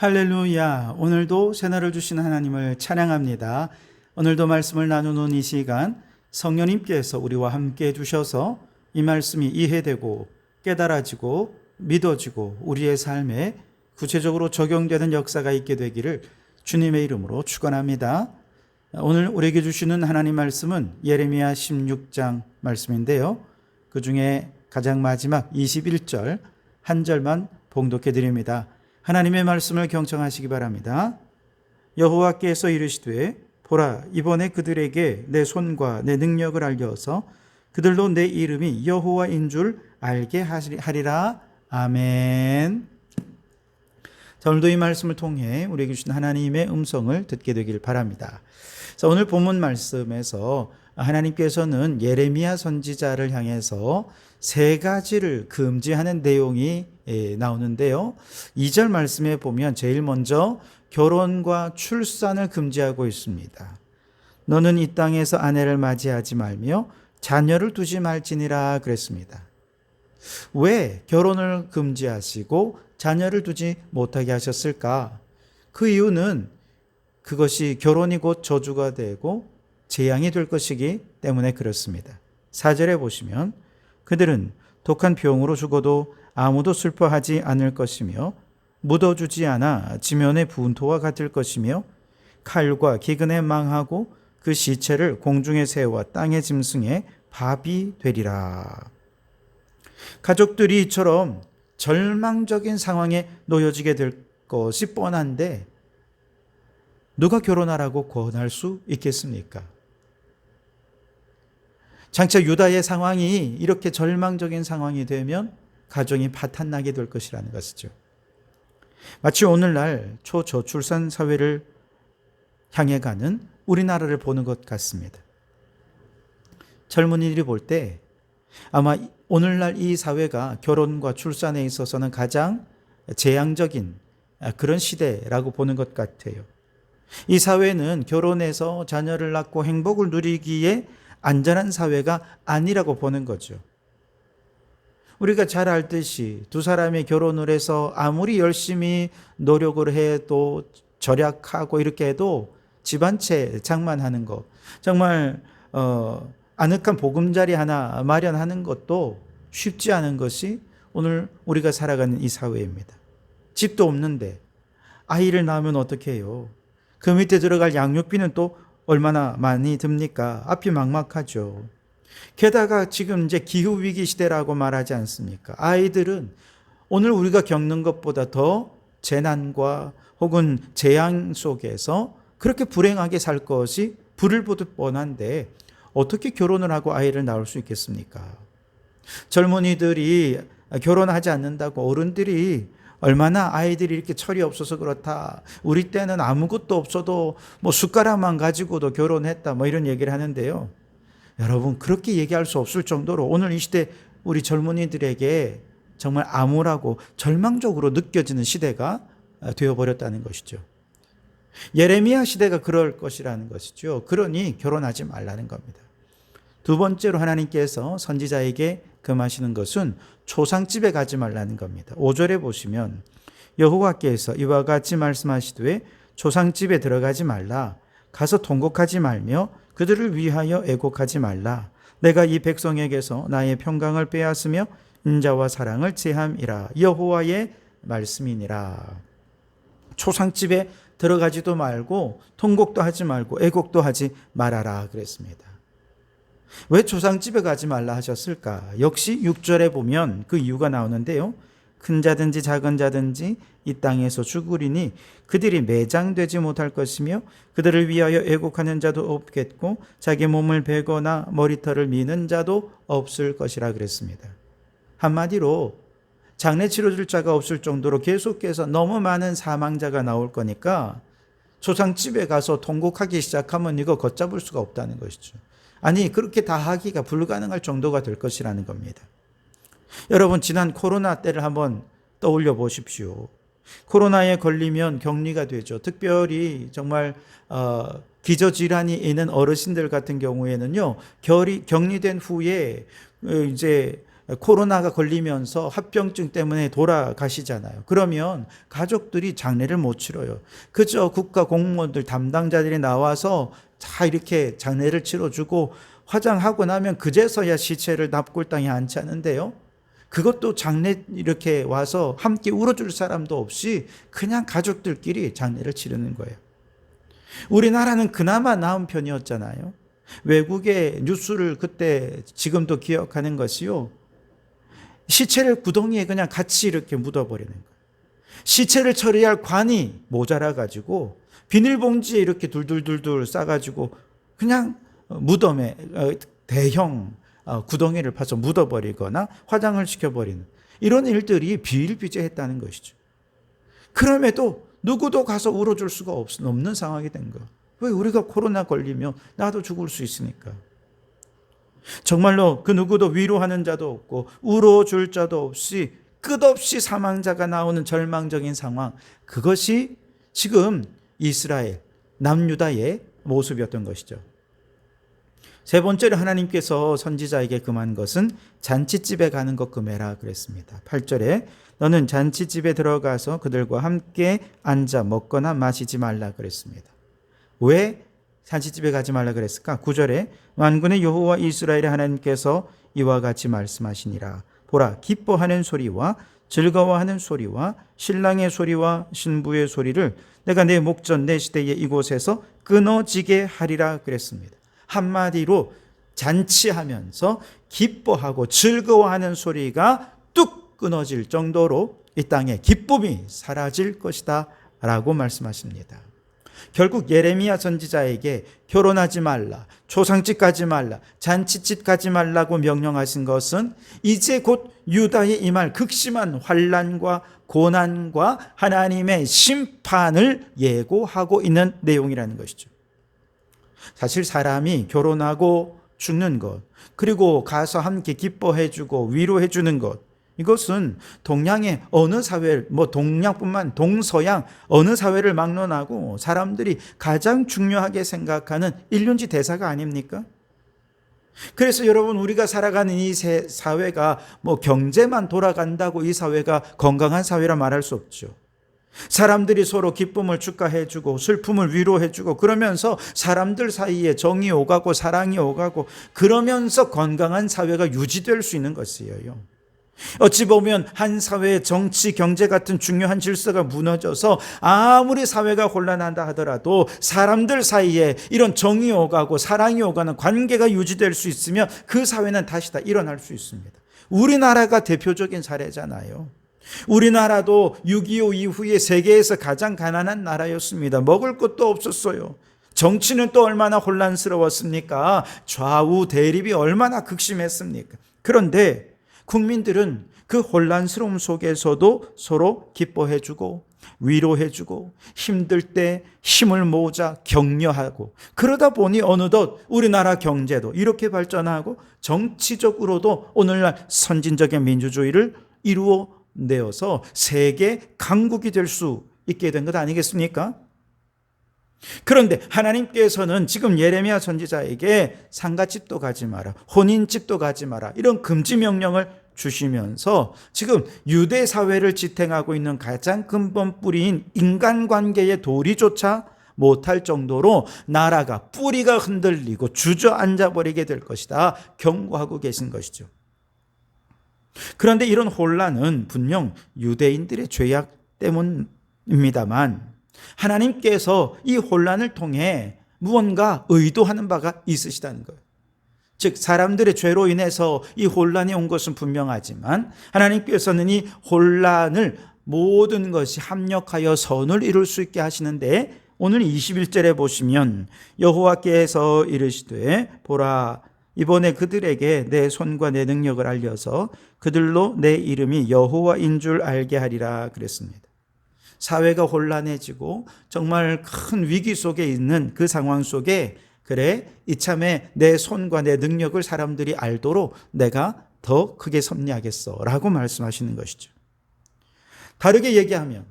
할렐루야. 오늘도 새날을 주신 하나님을 찬양합니다. 오늘도 말씀을 나누는 이 시간 성령님께서 우리와 함께 해주셔서 이 말씀이 이해되고 깨달아지고 믿어지고 우리의 삶에 구체적으로 적용되는 역사가 있게 되기를 주님의 이름으로 축원합니다. 오늘 우리에게 주시는 하나님 말씀은 예레미야 16장 말씀인데요. 그 중에 가장 마지막 21절 한 절만 봉독해 드립니다. 하나님의 말씀을 경청하시기 바랍니다. 여호와께서 이르시되 보라, 이번에 그들에게 내 손과 내 능력을 알려서 그들로 내 이름이 여호와인 줄 알게 하리라. 아멘. 자, 오늘도 이 말씀을 통해 우리에게 주신 하나님의 음성을 듣게 되길 바랍니다. 자, 오늘 본문 말씀에서 하나님께서는 예레미야 선지자를 향해서 세 가지를 금지하는 내용이 나오는데요. 2절 말씀에 보면 제일 먼저 결혼과 출산을 금지하고 있습니다. 너는 이 땅에서 아내를 맞이하지 말며 자녀를 두지 말지니라 그랬습니다. 왜 결혼을 금지하시고 자녀를 두지 못하게 하셨을까? 그 이유는 그것이 결혼이 곧 저주가 되고 재앙이 될 것이기 때문에 그렇습니다. 4절에 보시면 그들은 독한 병으로 죽어도 아무도 슬퍼하지 않을 것이며 묻어주지 않아 지면의 분토와 같을 것이며 칼과 기근에 망하고 그 시체를 공중의 새와 땅의 짐승의 밥이 되리라. 가족들이 이처럼 절망적인 상황에 놓여지게 될 것이 뻔한데 누가 결혼하라고 권할 수 있겠습니까? 장차 유다의 상황이 이렇게 절망적인 상황이 되면 가정이 파탄나게 될 것이라는 것이죠. 마치 오늘날 초저출산 사회를 향해 가는 우리나라를 보는 것 같습니다. 젊은이들이 볼 때 아마 오늘날 이 사회가 결혼과 출산에 있어서는 가장 재앙적인 그런 시대라고 보는 것 같아요. 이 사회는 결혼해서 자녀를 낳고 행복을 누리기에 안전한 사회가 아니라고 보는 거죠. 우리가 잘 알듯이 두 사람이 결혼을 해서 아무리 열심히 노력을 해도 절약하고 이렇게 해도 집 한 채 장만하는 거, 정말 아늑한 보금자리 하나 마련하는 것도 쉽지 않은 것이 오늘 우리가 살아가는 이 사회입니다. 집도 없는데 아이를 낳으면 어떻게 해요? 그 밑에 들어갈 양육비는 또 얼마나 많이 듭니까? 앞이 막막하죠. 게다가 지금 이제 기후위기 시대라고 말하지 않습니까? 아이들은 오늘 우리가 겪는 것보다 더 재난과 혹은 재앙 속에서 그렇게 불행하게 살 것이 불을 보듯 뻔한데 어떻게 결혼을 하고 아이를 낳을 수 있겠습니까? 젊은이들이 결혼하지 않는다고 어른들이 얼마나 아이들이 이렇게 철이 없어서 그렇다. 우리 때는 아무것도 없어도 뭐 숟가락만 가지고도 결혼했다. 뭐 이런 얘기를 하는데요. 여러분, 그렇게 얘기할 수 없을 정도로 오늘 이 시대 우리 젊은이들에게 정말 암울하고 절망적으로 느껴지는 시대가 되어버렸다는 것이죠. 예레미야 시대가 그럴 것이라는 것이죠. 그러니 결혼하지 말라는 겁니다. 두 번째로 하나님께서 선지자에게 금하시는 것은 초상집에 가지 말라는 겁니다. 5절에 보시면 여호와께서 이와 같이 말씀하시되 초상집에 들어가지 말라. 가서 통곡하지 말며 그들을 위하여 애곡하지 말라. 내가 이 백성에게서 나의 평강을 빼앗으며 인자와 사랑을 제함이라. 여호와의 말씀이니라. 초상집에 들어가지도 말고 통곡도 하지 말고 애곡도 하지 말아라 그랬습니다. 왜 초상집에 가지 말라 하셨을까? 역시 6절에 보면 그 이유가 나오는데요. 큰 자든지 작은 자든지 이 땅에서 죽으리니 그들이 매장되지 못할 것이며 그들을 위하여 애곡하는 자도 없겠고 자기 몸을 베거나 머리털을 미는 자도 없을 것이라 그랬습니다. 한마디로 장례 치러줄 자가 없을 정도로 계속해서 너무 많은 사망자가 나올 거니까 초상집에 가서 통곡하기 시작하면 이거 걷잡을 수가 없다는 것이죠. 아니, 그렇게 다 하기가 불가능할 정도가 될 것이라는 겁니다. 여러분, 지난 코로나 때를 한번 떠올려 보십시오. 코로나에 걸리면 격리가 되죠. 특별히 정말 기저질환이 있는 어르신들 같은 경우에는요, 격리된 후에 이제 코로나가 걸리면서 합병증 때문에 돌아가시잖아요. 그러면 가족들이 장례를 못 치러요. 그저 국가 공무원들 담당자들이 나와서 다 이렇게 장례를 치러주고 화장하고 나면 그제서야 시체를 납골당에 안치하는데요. 그것도 장례 이렇게 와서 함께 울어줄 사람도 없이 그냥 가족들끼리 장례를 치르는 거예요. 우리나라는 그나마 나은 편이었잖아요. 외국의 뉴스를 그때 지금도 기억하는 것이요. 시체를 구덩이에 그냥 같이 이렇게 묻어버리는 거예요. 시체를 처리할 관이 모자라가지고 비닐봉지에 이렇게 둘둘둘둘 싸가지고 그냥 무덤에 대형 구덩이를 파서 묻어버리거나 화장을 시켜버리는 이런 일들이 비일비재했다는 것이죠. 그럼에도 누구도 가서 울어줄 수가 없는 상황이 된 거예요. 왜? 우리가 코로나 걸리면 나도 죽을 수 있으니까. 정말로 그 누구도 위로하는 자도 없고 울어줄 자도 없이 끝없이 사망자가 나오는 절망적인 상황, 그것이 지금 이스라엘 남유다의 모습이었던 것이죠. 세 번째로 하나님께서 선지자에게 금한 것은 잔치집에 가는 것 금해라 그랬습니다. 8절에 너는 잔치집에 들어가서 그들과 함께 앉아 먹거나 마시지 말라 그랬습니다. 왜 잔치집에 가지 말라 그랬을까? 9절에 만군의 여호와 이스라엘의 하나님께서 이와 같이 말씀하시니라. 보라, 기뻐하는 소리와 즐거워하는 소리와 신랑의 소리와 신부의 소리를 내가 내 목전 내 시대에 이곳에서 끊어지게 하리라 그랬습니다. 한마디로 잔치하면서 기뻐하고 즐거워하는 소리가 뚝 끊어질 정도로 이 땅에 기쁨이 사라질 것이다 라고 말씀하십니다. 결국 예레미야 선지자에게 결혼하지 말라, 초상집 가지 말라, 잔치집 가지 말라고 명령하신 것은 이제 곧 유다에 임할 극심한 환난과 고난과 하나님의 심판을 예고하고 있는 내용이라는 것이죠. 사실 사람이 결혼하고 죽는 것, 그리고 가서 함께 기뻐해 주고 위로해 주는 것, 이것은 동양의 어느 사회, 동양뿐만 동서양 어느 사회를 막론하고 사람들이 가장 중요하게 생각하는 일륜지 대사가 아닙니까? 그래서 여러분, 우리가 살아가는 이 사회가 경제만 돌아간다고 이 사회가 건강한 사회라 말할 수 없죠. 사람들이 서로 기쁨을 축하해주고 슬픔을 위로해주고 그러면서 사람들 사이에 정이 오가고 사랑이 오가고 그러면서 건강한 사회가 유지될 수 있는 것이에요. 어찌 보면 한 사회의 정치, 경제 같은 중요한 질서가 무너져서 아무리 사회가 혼란한다 하더라도 사람들 사이에 이런 정이 오가고 사랑이 오가는 관계가 유지될 수 있으면 그 사회는 다시 다 일어날 수 있습니다. 우리나라가 대표적인 사례잖아요. 우리나라도 6.25 이후에 세계에서 가장 가난한 나라였습니다. 먹을 것도 없었어요. 정치는 또 얼마나 혼란스러웠습니까? 좌우 대립이 얼마나 극심했습니까? 그런데 국민들은 그 혼란스러움 속에서도 서로 기뻐해주고 위로해주고 힘들 때 힘을 모으자 격려하고 그러다 보니 어느덧 우리나라 경제도 이렇게 발전하고 정치적으로도 오늘날 선진적인 민주주의를 이루어내어서 세계 강국이 될 수 있게 된 것 아니겠습니까? 그런데 하나님께서는 지금 예레미야 선지자에게 상가집도 가지 마라, 혼인집도 가지 마라, 이런 금지 명령을 주시면서 지금 유대 사회를 지탱하고 있는 가장 근본 뿌리인 인간관계의 도리조차 못할 정도로 나라가 뿌리가 흔들리고 주저앉아 버리게 될 것이다 경고하고 계신 것이죠. 그런데 이런 혼란은 분명 유대인들의 죄악 때문입니다만 하나님께서 이 혼란을 통해 무언가 의도하는 바가 있으시다는 거예요. 즉 사람들의 죄로 인해서 이 혼란이 온 것은 분명하지만 하나님께서는 이 혼란을 모든 것이 합력하여 선을 이룰 수 있게 하시는데 오늘 21절에 보시면 여호와께서 이르시되 보라 이번에 그들에게 내 손과 내 능력을 알려서 그들로 내 이름이 여호와인 줄 알게 하리라 그랬습니다. 사회가 혼란해지고 정말 큰 위기 속에 있는 그 상황 속에 그래 이참에 내 손과 내 능력을 사람들이 알도록 내가 더 크게 섭리하겠어 라고 말씀하시는 것이죠. 다르게 얘기하면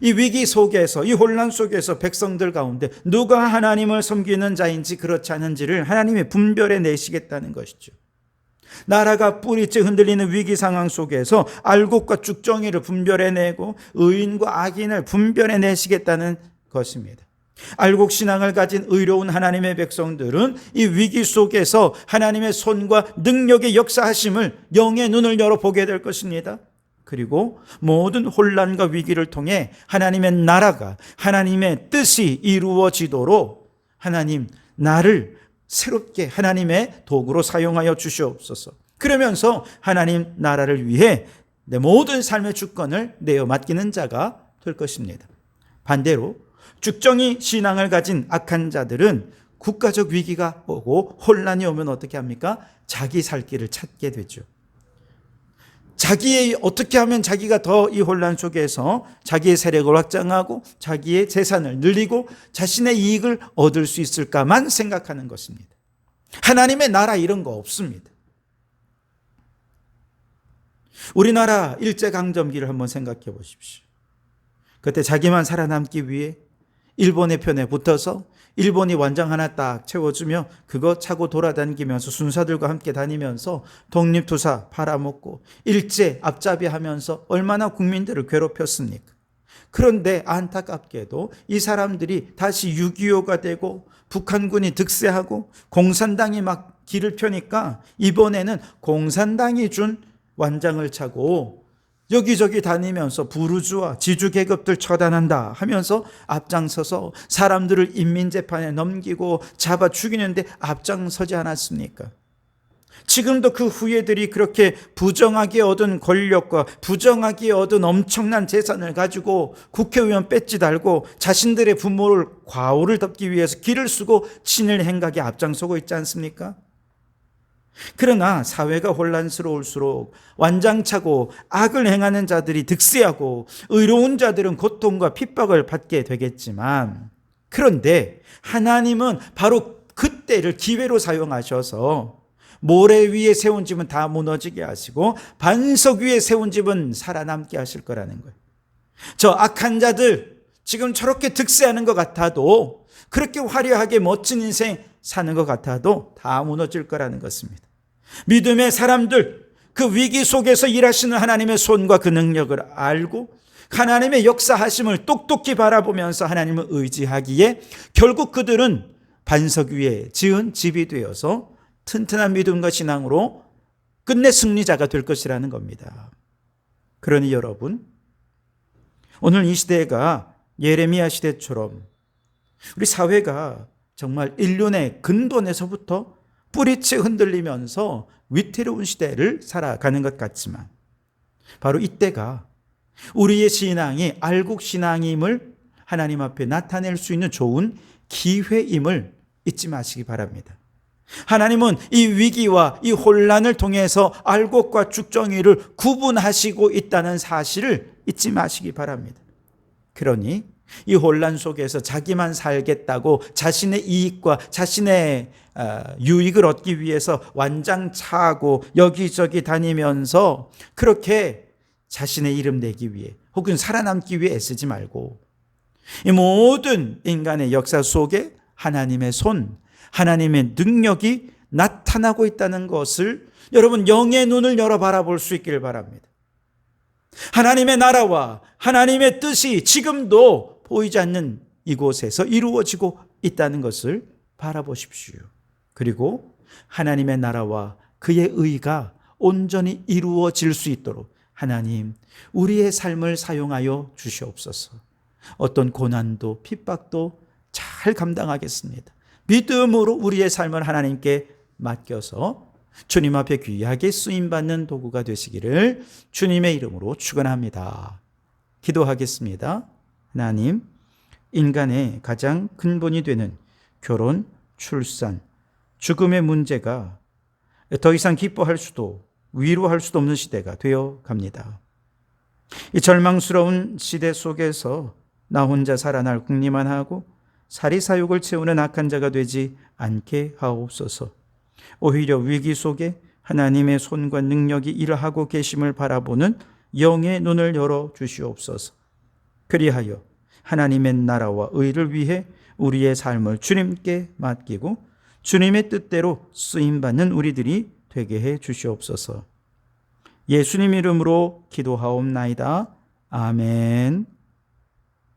이 위기 속에서 이 혼란 속에서 백성들 가운데 누가 하나님을 섬기는 자인지 그렇지 않은지를 하나님이 분별해 내시겠다는 것이죠. 나라가 뿌리째 흔들리는 위기 상황 속에서 알곡과 쭉정이를 분별해내고 의인과 악인을 분별해내시겠다는 것입니다. 알곡 신앙을 가진 의로운 하나님의 백성들은 이 위기 속에서 하나님의 손과 능력의 역사하심을 영의 눈을 열어 보게 될 것입니다. 그리고 모든 혼란과 위기를 통해 하나님의 나라가, 하나님의 뜻이 이루어지도록 하나님, 나를 새롭게 하나님의 도구로 사용하여 주시옵소서. 그러면서 하나님 나라를 위해 내 모든 삶의 주권을 내어 맡기는 자가 될 것입니다. 반대로 죽정이 신앙을 가진 악한 자들은 국가적 위기가 오고 혼란이 오면 어떻게 합니까? 자기 살 길을 찾게 되죠. 자기의 어떻게 하면 자기가 더 이 혼란 속에서 자기의 세력을 확장하고 자기의 재산을 늘리고 자신의 이익을 얻을 수 있을까만 생각하는 것입니다. 하나님의 나라 이런 거 없습니다. 우리나라 일제강점기를 한번 생각해 보십시오. 그때 자기만 살아남기 위해 일본의 편에 붙어서 일본이 완장 하나 딱 채워주며 그거 차고 돌아다니면서 순사들과 함께 다니면서 독립투사 팔아먹고 일제 앞잡이하면서 얼마나 국민들을 괴롭혔습니까? 그런데 안타깝게도 이 사람들이 다시 6.25가 되고 북한군이 득세하고 공산당이 막 길을 펴니까 이번에는 공산당이 준 완장을 차고 여기저기 다니면서 부르주아 지주계급들 처단한다 하면서 앞장서서 사람들을 인민재판에 넘기고 잡아 죽이는데 앞장서지 않았습니까? 지금도 그 후예들이 그렇게 부정하게 얻은 권력과 부정하게 얻은 엄청난 재산을 가지고 국회의원 배지 달고 자신들의 부모를 과오를 덮기 위해서 길을 쓰고 친일 행각에 앞장서고 있지 않습니까? 그러나 사회가 혼란스러울수록 완장차고 악을 행하는 자들이 득세하고 의로운 자들은 고통과 핍박을 받게 되겠지만, 그런데 하나님은 바로 그때를 기회로 사용하셔서 모래 위에 세운 집은 다 무너지게 하시고 반석 위에 세운 집은 살아남게 하실 거라는 거예요. 저 악한 자들 지금 저렇게 득세하는 것 같아도, 그렇게 화려하게 멋진 인생 사는 것 같아도 다 무너질 거라는 것입니다. 믿음의 사람들, 그 위기 속에서 일하시는 하나님의 손과 그 능력을 알고 하나님의 역사하심을 똑똑히 바라보면서 하나님을 의지하기에 결국 그들은 반석 위에 지은 집이 되어서 튼튼한 믿음과 신앙으로 끝내 승리자가 될 것이라는 겁니다. 그러니 여러분, 오늘 이 시대가 예레미야 시대처럼 우리 사회가 정말 인륜의 근본에서부터 뿌리채 흔들리면서 위태로운 시대를 살아가는 것 같지만, 바로 이때가 우리의 신앙이 알곡 신앙임을 하나님 앞에 나타낼 수 있는 좋은 기회임을 잊지 마시기 바랍니다. 하나님은 이 위기와 이 혼란을 통해서 알곡과 죽정이를 구분하시고 있다는 사실을 잊지 마시기 바랍니다. 그러니 이 혼란 속에서 자기만 살겠다고 자신의 이익과 자신의 유익을 얻기 위해서 완장차고 여기저기 다니면서 그렇게 자신의 이름 내기 위해 혹은 살아남기 위해 애쓰지 말고, 이 모든 인간의 역사 속에 하나님의 손, 하나님의 능력이 나타나고 있다는 것을 여러분 영의 눈을 열어 바라볼 수 있기를 바랍니다. 하나님의 나라와 하나님의 뜻이 지금도 보이지 않는 이곳에서 이루어지고 있다는 것을 바라보십시오. 그리고 하나님의 나라와 그의 의가 온전히 이루어질 수 있도록 하나님, 우리의 삶을 사용하여 주시옵소서. 어떤 고난도 핍박도 잘 감당하겠습니다. 믿음으로 우리의 삶을 하나님께 맡겨서 주님 앞에 귀하게 쓰임받는 도구가 되시기를 주님의 이름으로 축원합니다. 기도하겠습니다. 하나님, 인간의 가장 근본이 되는 결혼, 출산, 죽음의 문제가 더 이상 기뻐할 수도 위로할 수도 없는 시대가 되어 갑니다. 이 절망스러운 시대 속에서 나 혼자 살아날 궁리만 하고 사리사욕을 채우는 악한 자가 되지 않게 하옵소서. 오히려 위기 속에 하나님의 손과 능력이 일하고 계심을 바라보는 영의 눈을 열어 주시옵소서. 그리하여 하나님의 나라와 의를 위해 우리의 삶을 주님께 맡기고 주님의 뜻대로 쓰임받는 우리들이 되게 해 주시옵소서. 예수님 이름으로 기도하옵나이다. 아멘.